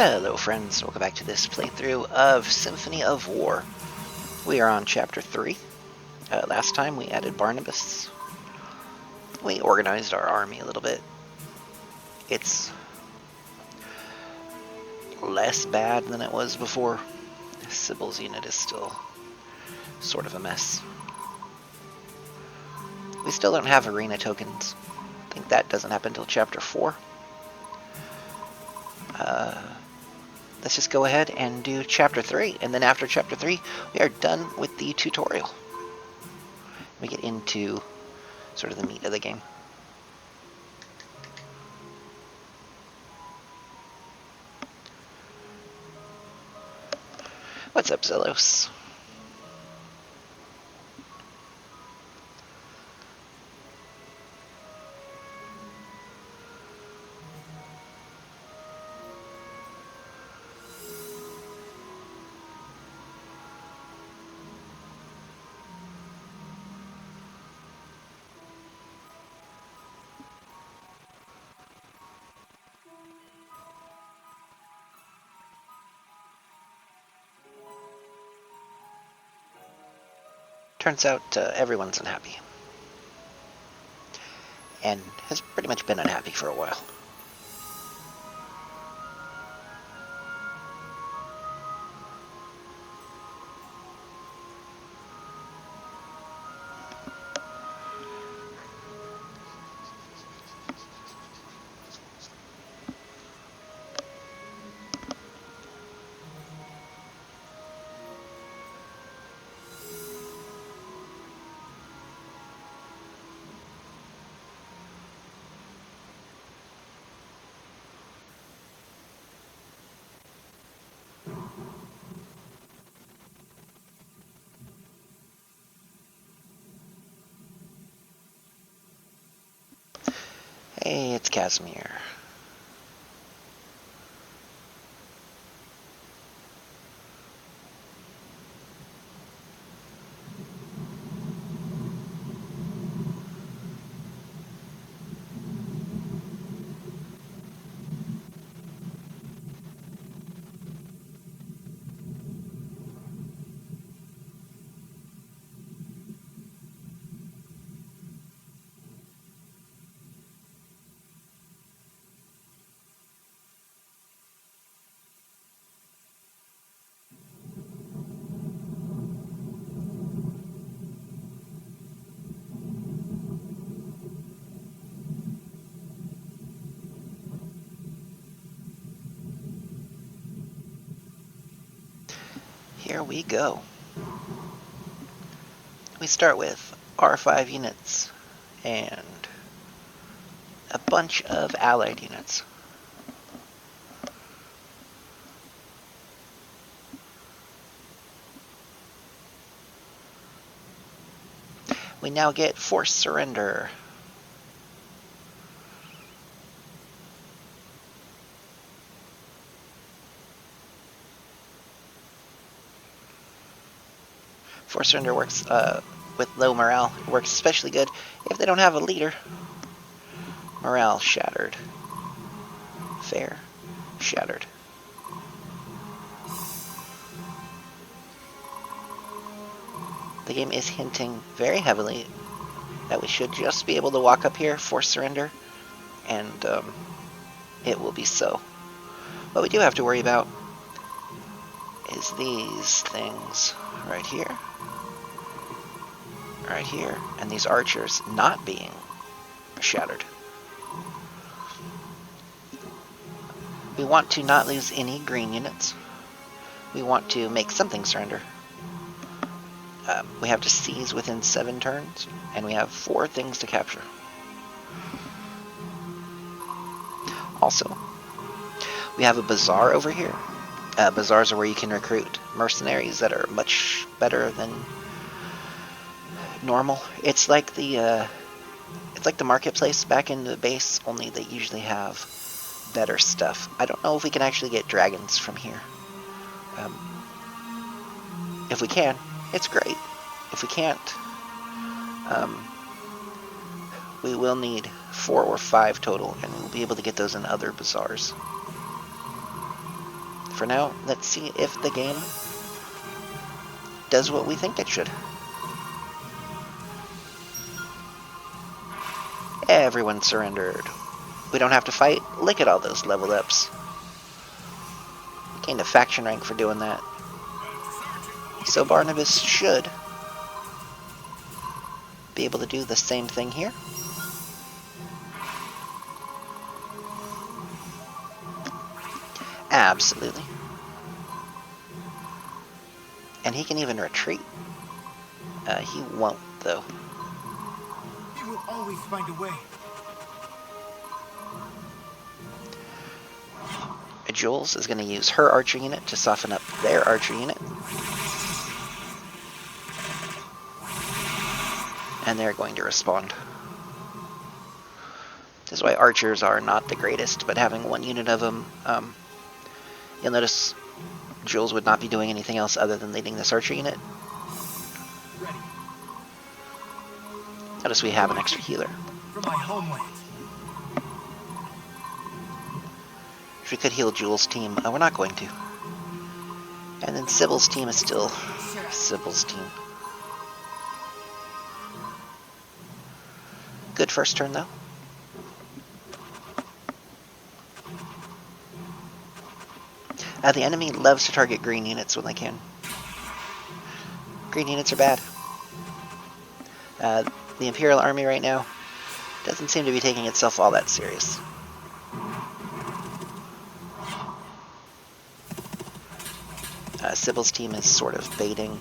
Hello friends, welcome back to this playthrough of Symphony of War. We are on Chapter 3. Last time we added Barnabas. We organized our army a little bit. It's less bad than it was before. Sybil's unit is still sort of a mess. We still don't have arena tokens. I think that doesn't happen until Chapter 4. Let's just go ahead and do Chapter 3, and then after Chapter 3, we are done with the tutorial. We get into sort of the meat of the game. What's up, Zelos? Turns out everyone's unhappy. And has pretty much been unhappy for a while. Hey, it's Casimir. Here we go. We start with R5 units and a bunch of allied units. We now get forced surrender. Forced surrender works with low morale. It works especially good if they don't have a leader. Morale shattered. Fair. Shattered. The game is hinting very heavily that we should just be able to walk up here, force surrender, and it will be so. What we do have to worry about is these things right here, and these archers not being shattered. We want to not lose any green units. We want to make something surrender. We have to seize within 7 turns, and we have 4 things to capture. Also, we have a bazaar over here. Bazaars are where you can recruit mercenaries that are much better than normal. It's like the marketplace back in the base, only they usually have better stuff. I don't know if we can actually get dragons from here. If we can, it's great. If we can't, we will need 4 or 5 total, and we'll be able to get those in other bazaars. for now, let's see if the game does what we think it should. Everyone surrendered. We don't have to fight. Look at all those level ups. Gained a faction rank for doing that. So Barnabas should be able to do the same thing here. Absolutely. And he can even retreat. He won't, though. He will always find a way. Jules is going to use her archer unit to soften up their archer unit. And they're going to respond. This is why archers are not the greatest, but having one unit of them, you'll notice Jules would not be doing anything else other than leading this archer unit. Ready. Notice we have an extra healer. For my homeland. If we could heal Jules' team, we're not going to. And then Sybil's team is still Sybil's team. Good first turn, though. The enemy loves to target green units when they can. Green units are bad. The Imperial Army right now doesn't seem to be taking itself all that serious. Sybil's team is sort of baiting.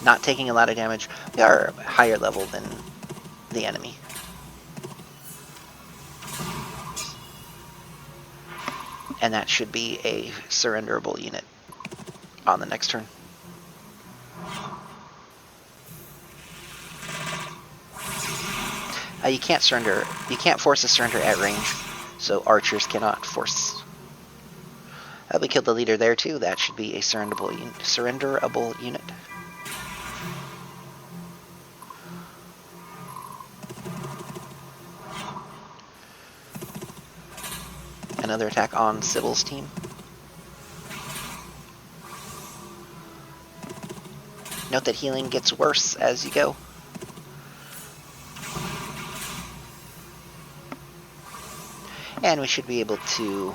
Not taking a lot of damage. They are higher level than the enemy. And that should be a surrenderable unit on the next turn. You can't surrender. You can't force a surrender at range, so archers cannot force. We killed the leader there too. That should be a surrenderable unit. Another attack on Sybil's team. Note that healing gets worse as you go. And we should be able to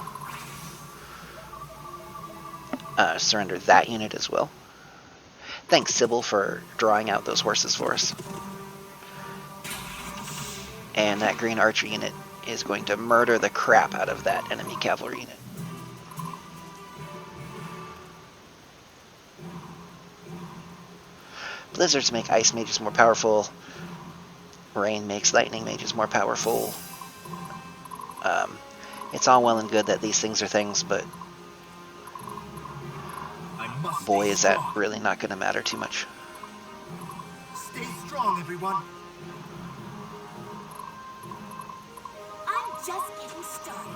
surrender that unit as well. Thanks, Sybil, for drawing out those horses for us. And that green archer unit is going to murder the crap out of that enemy cavalry unit. Blizzards make ice mages more powerful. Rain makes lightning mages more powerful. It's all well and good that these things are things, but boy, is that really not going to matter too much. Stay strong, everyone. I'm just getting started.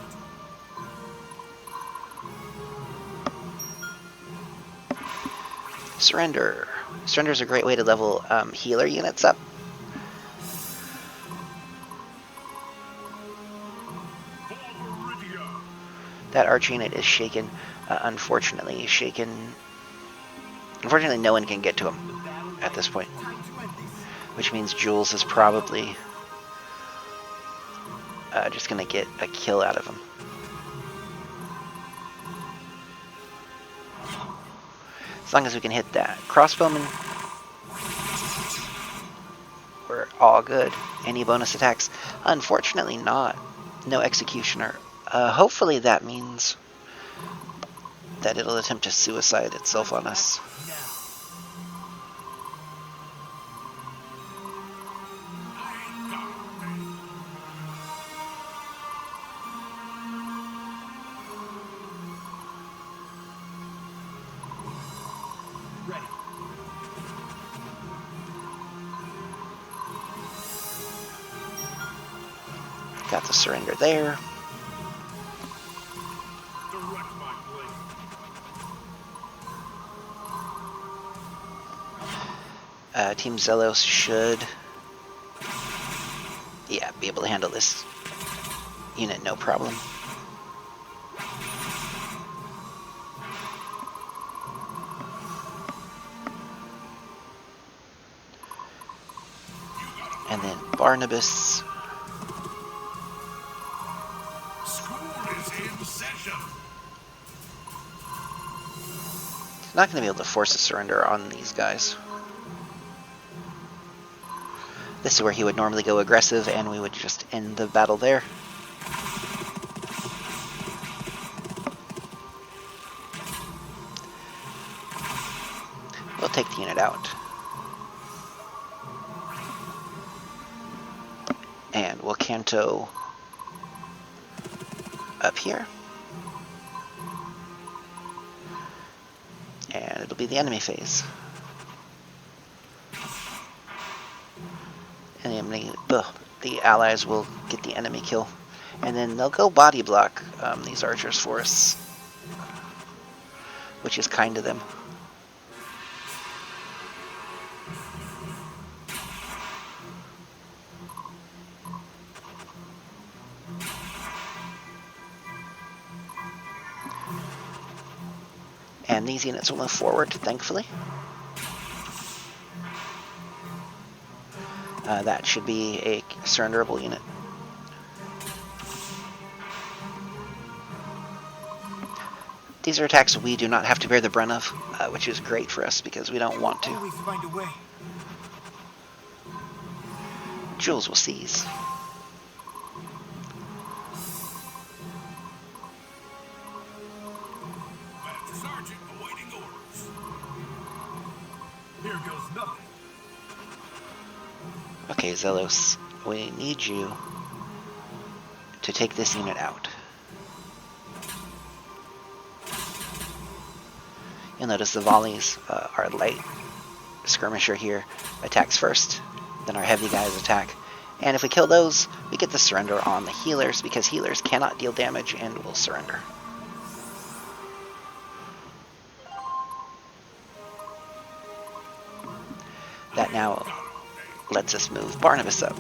Surrender. Surrender is a great way to level healer units up. That archer unit is shaken. Unfortunately, Unfortunately, no one can get to him at this point, which means Jules is probably just going to get a kill out of him. As long as we can hit that. Crossbowman, we're all good. Any bonus attacks? Unfortunately not. No executioner. Hopefully that means that it'll attempt to suicide itself on us. Ready. Got the surrender there. Team Zelos should, be able to handle this unit no problem. And then Barnabas. School is in session. He's not going to be able to force a surrender on these guys. This is where he would normally go aggressive, and we would just end the battle there. We'll take the unit out. And we'll canto up here. And it'll be the enemy phase. And the allies will get the enemy kill. And then they'll go body block these archers for us, which is kind of them. And these units will move forward, thankfully. That should be a surrenderable unit. These are attacks we do not have to bear the brunt of, which is great for us because we don't want to. Always find a way. Jules will seize. Master Sergeant awaiting orders. Here goes nothing. Okay, Zelos, we need you to take this unit out. You'll notice the volleys, our light skirmisher here attacks first, then our heavy guys attack. And if we kill those, we get the surrender on the healers, because healers cannot deal damage and will surrender. That now lets us move Barnabas up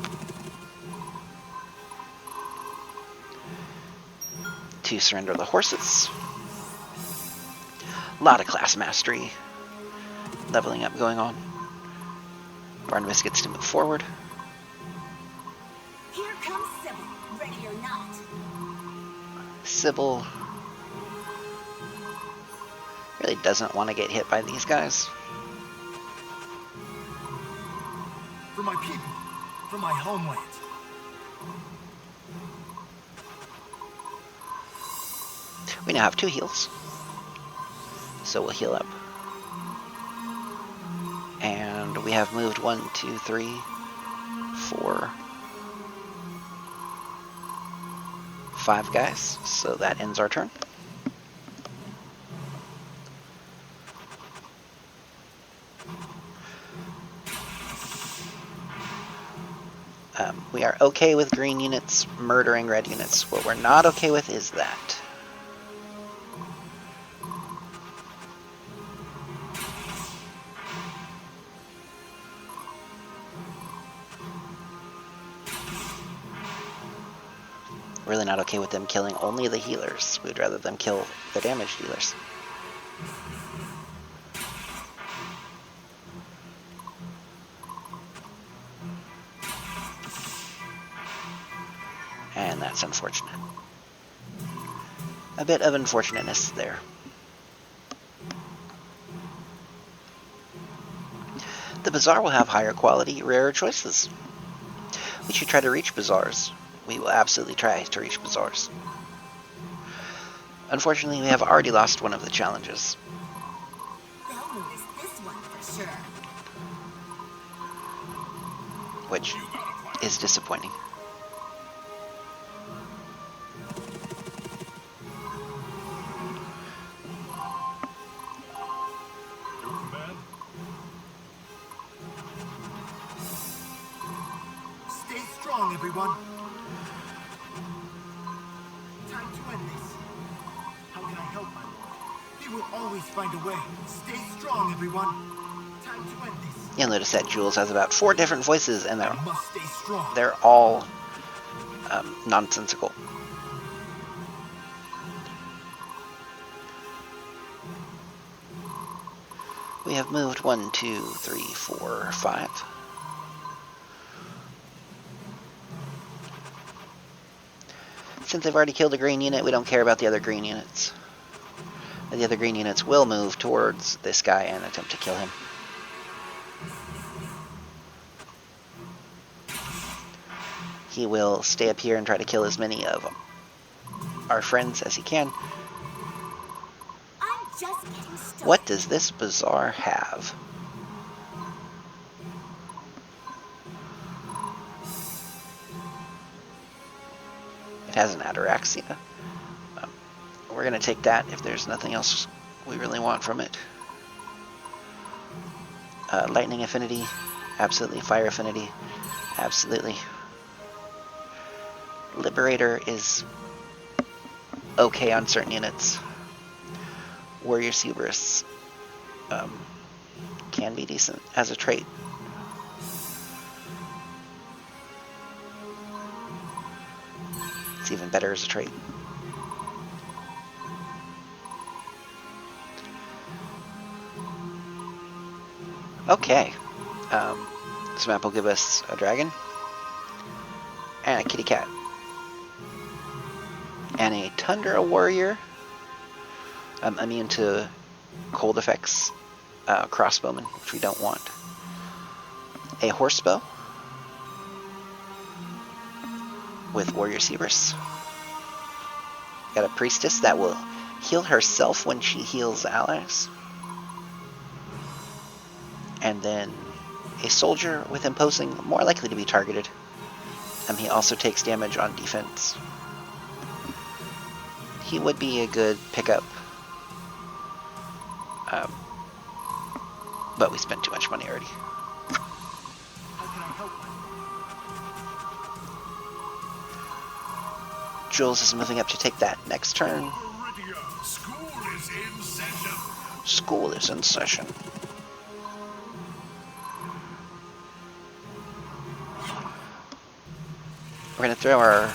to surrender the horses. A lot of class mastery leveling up going on. Barnabas gets to move forward. Here comes Sybil, ready or not. Sybil really doesn't want to get hit by these guys. For my people, for my homeland. We now have 2 heals, so we'll heal up. And we have moved 1, 2, 3, 4, 5 guys, so that ends our turn. We are okay with green units murdering red units. What we're not okay with is that. Really not okay with them killing only the healers. We'd rather them kill the damage dealers. And that's unfortunate. A bit of unfortunateness there. The bazaar will have higher quality, rarer choices. We should try to reach bazaars. We will absolutely try to reach bazaars. Unfortunately, we have already lost one of the challenges. They'll notice this one for sure. Which is disappointing. Your command? Stay strong, everyone. Time to end this. How can I help, my lord? He will always find a way. Stay strong, everyone. Time to end this. You'll notice that Jules has about 4 different voices, and I must stay strong. they're all nonsensical. We have moved 1, 2, 3, 4, 5. Since they've already killed a green unit, we don't care about the other green units. The other green units will move towards this guy and attempt to kill him. He will stay up here and try to kill as many of our friends as he can. I'm just getting started. What does this bazaar have? It has an ataraxia. We're going to take that if there's nothing else we really want from it. Lightning affinity, absolutely. Fire affinity, absolutely. Liberator is okay on certain units. Warrior's Hubris can be decent as a trait. It's even better as a trait. Okay. This map will give us a dragon and a kitty cat and a Tundra warrior, immune to cold effects, crossbowman, which we don't want, a horsebow with warrior's hubris, got a priestess that will heal herself when she heals allies, and then a soldier with imposing, more likely to be targeted. He also takes damage on defense. He would be a good pickup, but we spent too much money already. How can I help my Jules is moving up to take that next turn. Meridian, school is in session. School is in session. We're going to throw our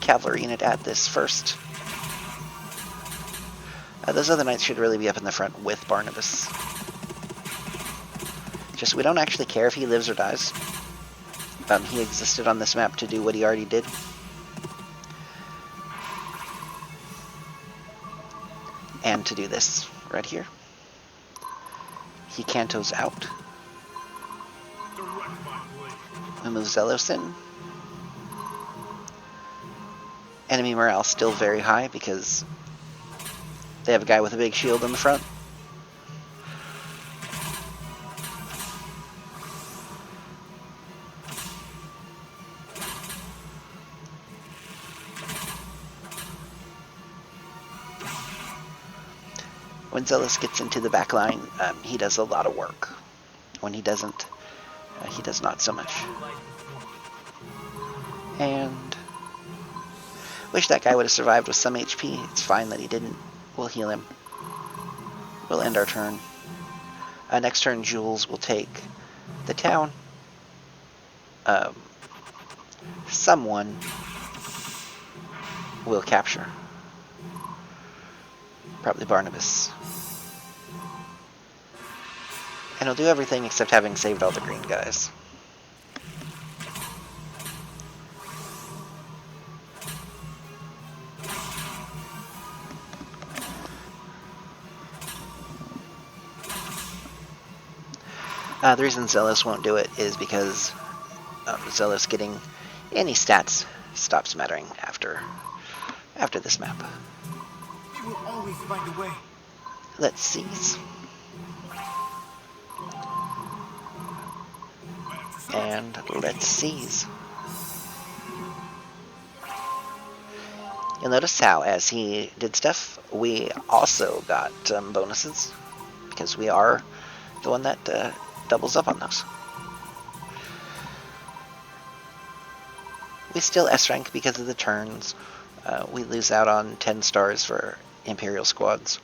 cavalry unit at this first. Those other knights should really be up in the front with Barnabas. Just, we don't actually care if he lives or dies. He existed on this map to do what he already did. And to do this right here. He cantos out. Direct my blade. We move Zelos in. Enemy morale still very high because they have a guy with a big shield in the front. When Zealous gets into the back line, he does a lot of work. When he doesn't, he does not so much. And wish that guy would have survived with some HP. It's fine that he didn't. We'll heal him. We'll end our turn. Next turn, Jules will take the town. Someone will capture. Probably Barnabas. And he'll do everything except having saved all the green guys. The reason Zealous won't do it is because Zealous getting any stats stops mattering after this map. He will always find a way. Let's seize. And let's seize. You'll notice how, as he did stuff, we also got bonuses, because we are the one that doubles up on those. We still S-rank because of the turns. We lose out on 10 stars for Imperial squads.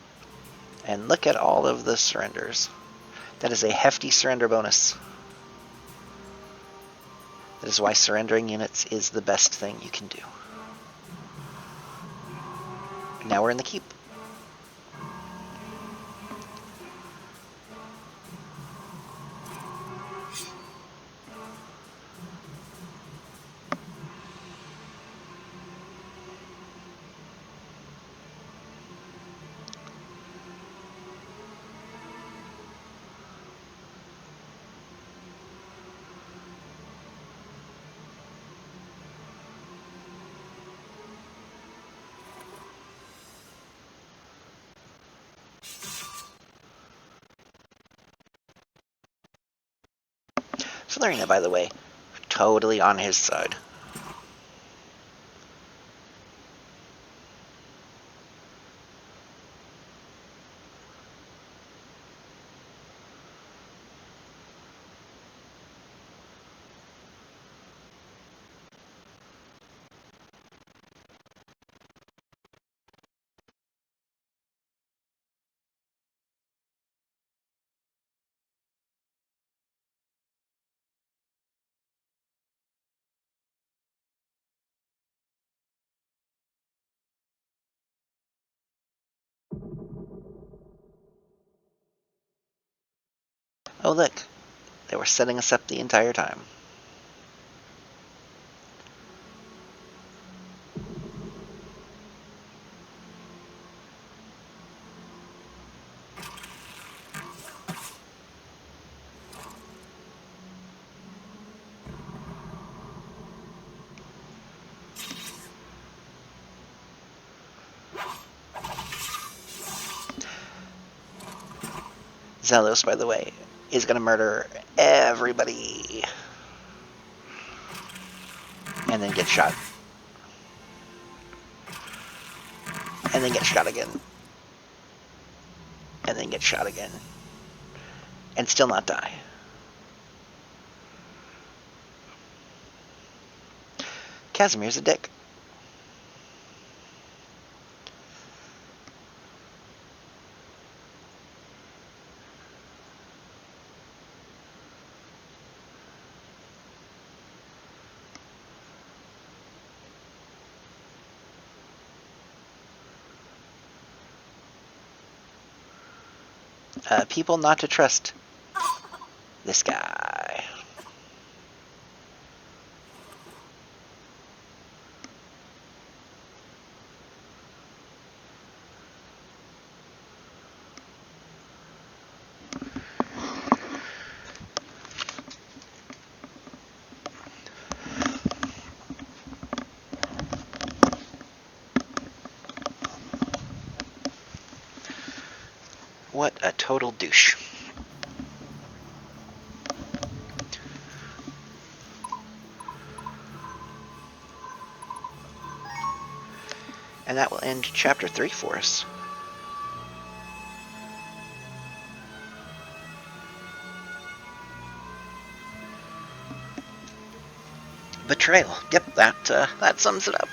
And look at all of the surrenders. That is a hefty surrender bonus. That is why surrendering units is the best thing you can do. Now we're in the keep. Florina, by the way, totally on his side. Oh look, they were setting us up the entire time. Zelos, by the way, is going to murder everybody. And then get shot. And then get shot again. And then get shot again. And still not die. Casimir's a dick. People not to trust this guy. What a total douche. And that will end Chapter 3 for us. Betrayal. Yep, that sums it up.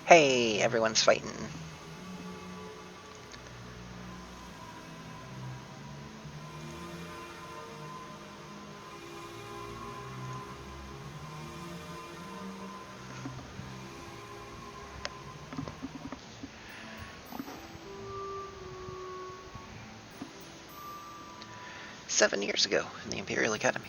Hey, everyone's fighting. "7 years ago in the Imperial Academy."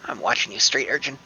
I'm watching you, straight urchin.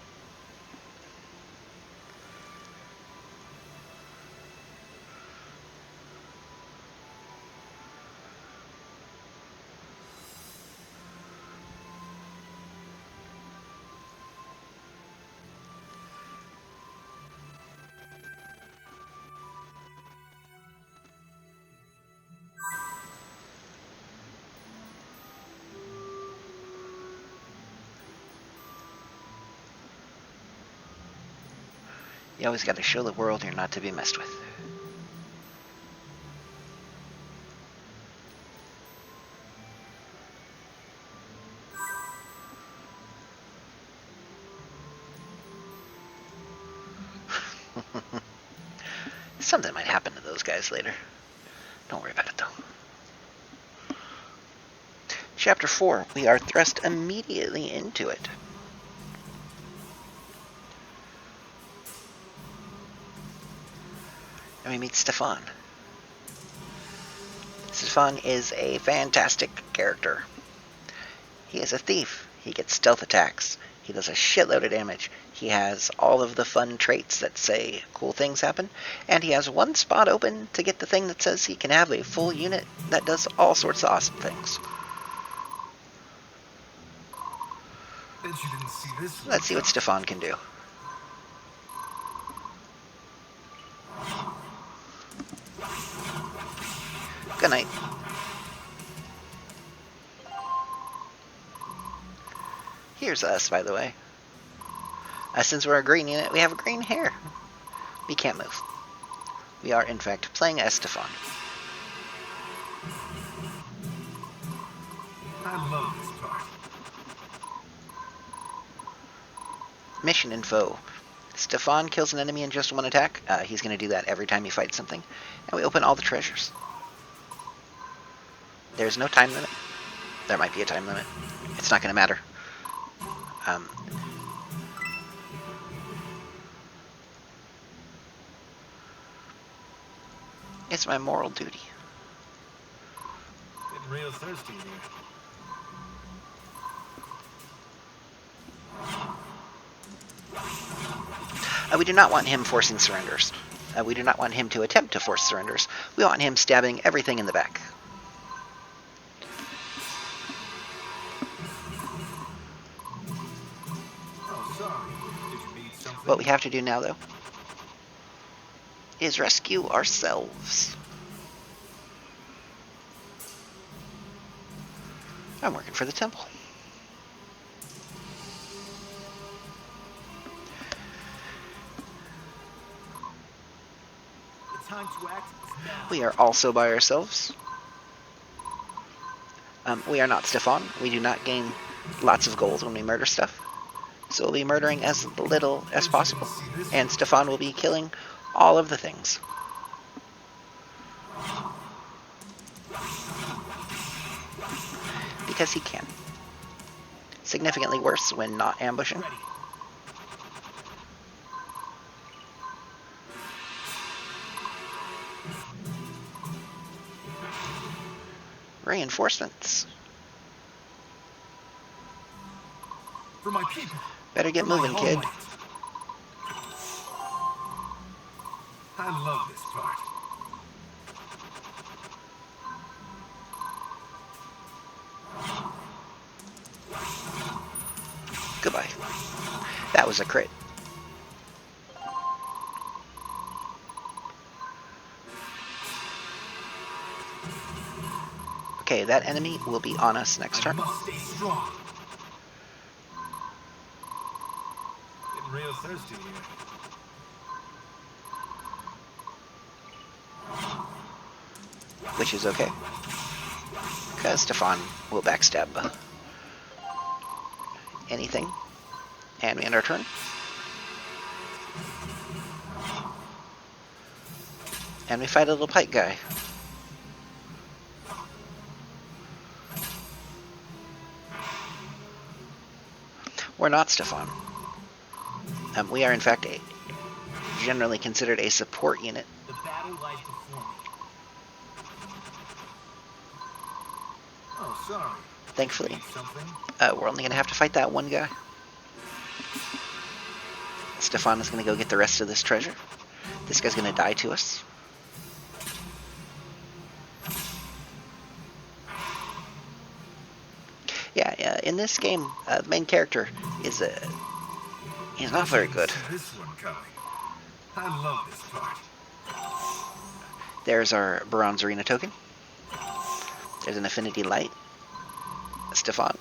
You always gotta show the world you're not to be messed with. Something might happen to those guys later. Don't worry about it, though. Chapter 4. We are thrust immediately into it. And we meet Stefan. Stefan is a fantastic character. He is a thief. He gets stealth attacks. He does a shitload of damage. He has all of the fun traits that say cool things happen. And he has one spot open to get the thing that says he can have a full unit that does all sorts of awesome things. Bet you didn't see this one. Let's see what Stefan can do. Good night. Here's us, by the way. Since we're a green unit, we have green hair. We can't move. We are, in fact, playing as Stefan. I love this part. Mission info. Stefan kills an enemy in just one attack. He's going to do that every time he fights something. And we open all the treasures. There's no time limit. There might be a time limit. It's not going to matter. It's my moral duty. Getting real thirsty here. We do not want him forcing surrenders. We do not want him to attempt to force surrenders. We want him stabbing everything in the back. Oh, sorry. Did you need something? What we have to do now, though, is rescue ourselves. I'm working for the temple. The time to act is now. We are also by ourselves. We are not Stefan. We do not gain lots of gold when we murder stuff. So we'll be murdering as little as possible. And Stefan will be killing all of the things. Because he can. Significantly worse when not ambushing. Ready. Reinforcements. For my people. Better get For my moving, kid. homeland. I love this part. Goodbye. That was a crit. Okay, that enemy will be on us next I turn. must stay strong. Getting real thirsty here. Which is okay. Because Stefan will backstab anything. And we end our turn. And we fight a little pike guy. We're not Stefan. We are, in fact, generally considered a support unit. The battle lies before me. Oh, sorry. Thankfully, Need something? we're only going to have to fight that one guy. Stefan is going to go get the rest of this treasure. This guy's going to die to us. Yeah, in this game, the main character is he's not very good. This one coming. I love this part. There's our Bronze Arena token. There's an Affinity Light. Stefan,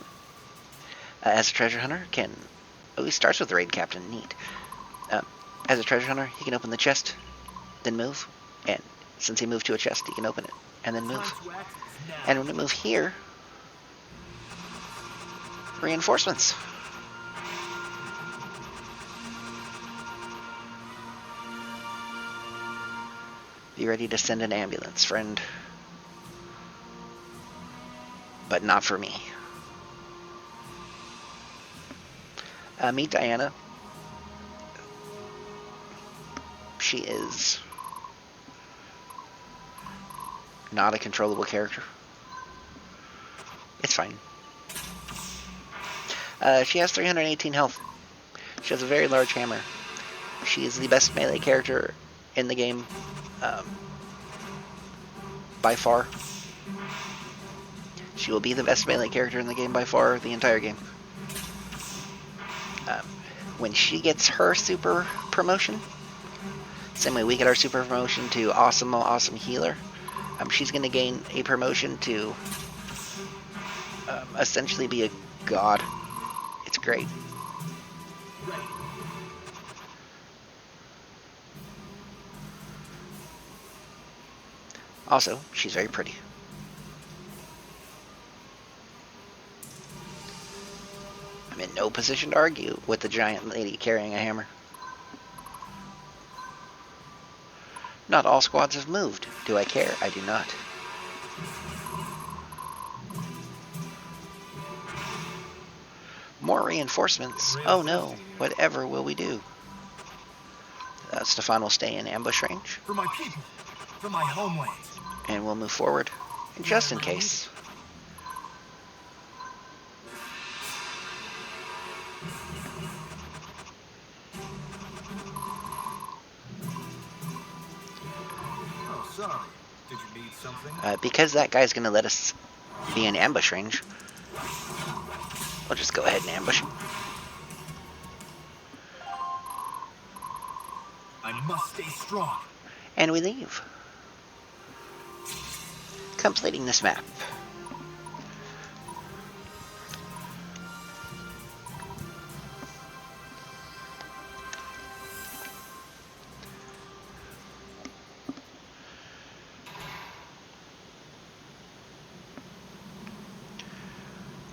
as a treasure hunter, can... Oh, he starts with the Raid Captain. Neat. As a treasure hunter, he can open the chest, then move. And since he moved to a chest, he can open it, and then move. Time to act is now. And when we move here... Reinforcements. Be ready to send an ambulance, friend. But not for me. Meet Diana. She is not a controllable character. It's fine. She has 318 health. She has a very large hammer. She is the best melee character in the game, by far. She will be the best melee character in the game by far, the entire game. When she gets her super promotion, same way we get our super promotion to awesome healer, she's going to gain a promotion to essentially be a god. It's great. Also, she's very pretty. I'm in no position to argue with the giant lady carrying a hammer. Not all squads have moved. Do I care? I do not. More reinforcements? Oh no. Whatever will we do? Stefan will stay in ambush range. For my people. For my homeland. And we'll move forward, just in case. Oh, sorry. Did you need something? Because that guy's going to let us be in ambush range, we'll just go ahead and ambush him. I must stay strong. And we leave. Completing this map.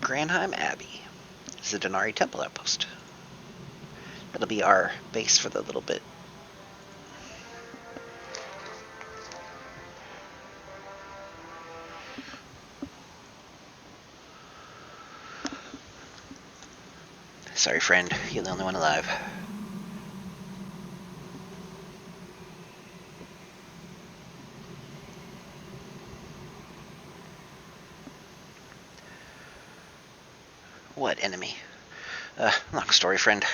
Granheim Abbey. This is a Denari Temple outpost. That'll be our base for the little bit. Sorry, friend, you're the only one alive. What enemy? Long story, friend.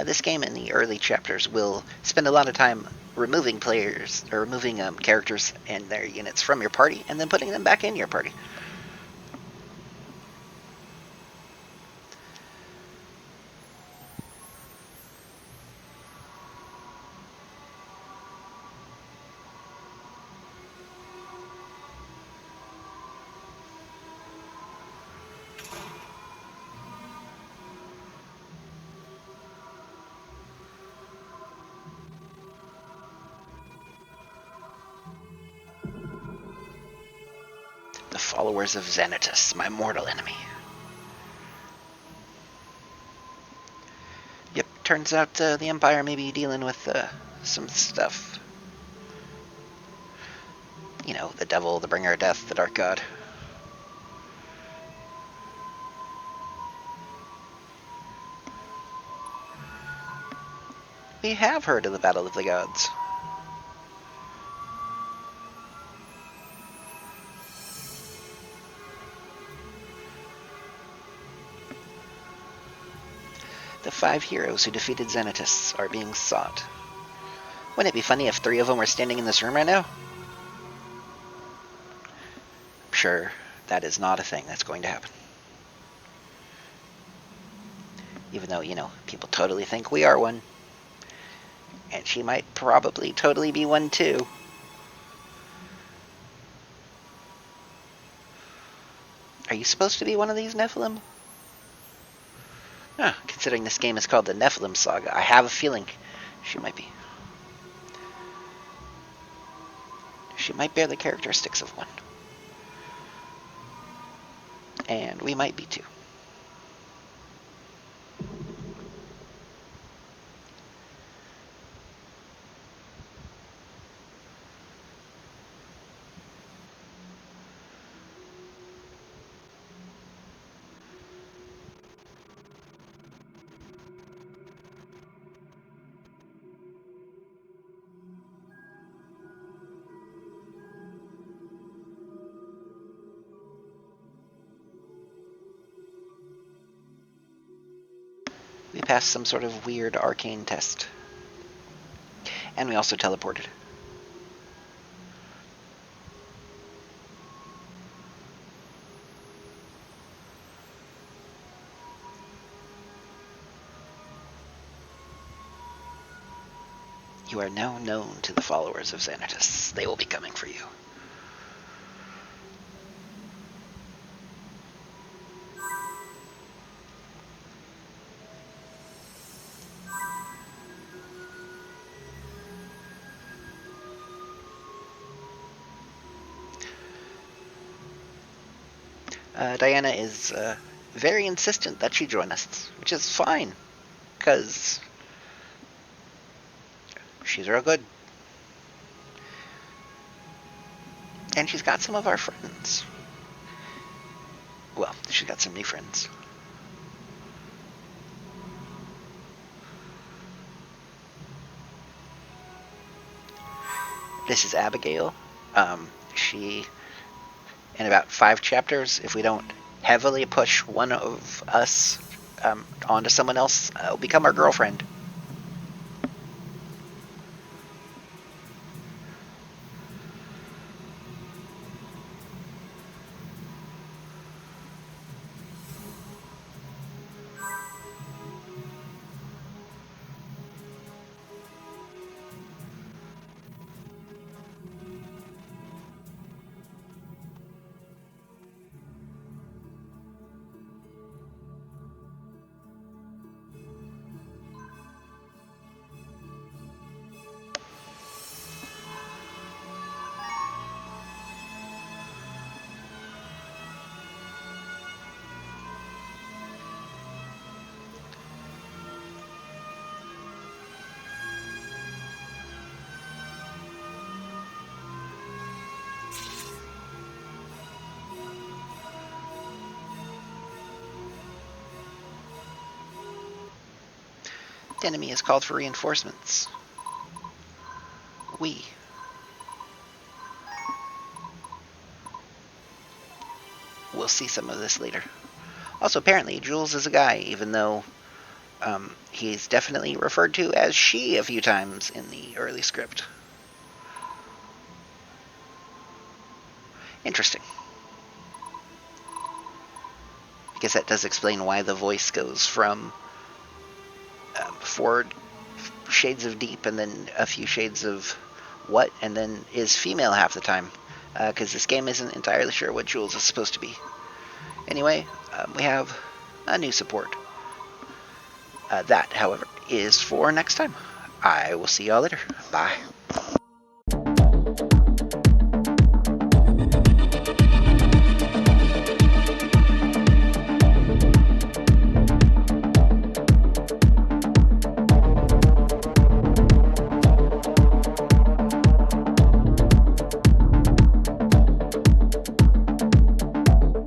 This game in the early chapters will spend a lot of time removing players, or removing characters and their units from your party, and then putting them back in your party. The followers of Xanatus, my mortal enemy. Yep, turns out the Empire may be dealing with some stuff. You know, the devil, the bringer of death, the dark god. We have heard of the Battle of the Gods. The 5 heroes who defeated Xanatus are being sought. Wouldn't it be funny if 3 of them were standing in this room right now? I'm sure that is not a thing that's going to happen. Even though, you know, people totally think we are one. And she might probably totally be one too. Are you supposed to be one of these Nephilim? Considering this game is called the Nephilim Saga, I have a feeling she might be. She might bear the characteristics of one. And we might be too. We passed some sort of weird arcane test. And we also teleported. You are now known to the followers of Xanatus. They will be coming for you. Diana is very insistent that she join us, which is fine, because she's real good. And she's got some of our friends. Well, she's got some new friends. This is Abigail. She, in about 5 chapters, if we don't heavily push one of us onto someone else, will become our girlfriend. The enemy has called for reinforcements. We. We'll see some of this later. Also, apparently, Jules is a guy, even though he's definitely referred to as she a few times in the early script. Interesting. I guess that does explain why the voice goes from 4 shades of deep and then a few shades of what, and then is female half the time. Because this game isn't entirely sure what Jules is supposed to be. Anyway, we have a new support. That, however, is for next time. I will see y'all later. Bye.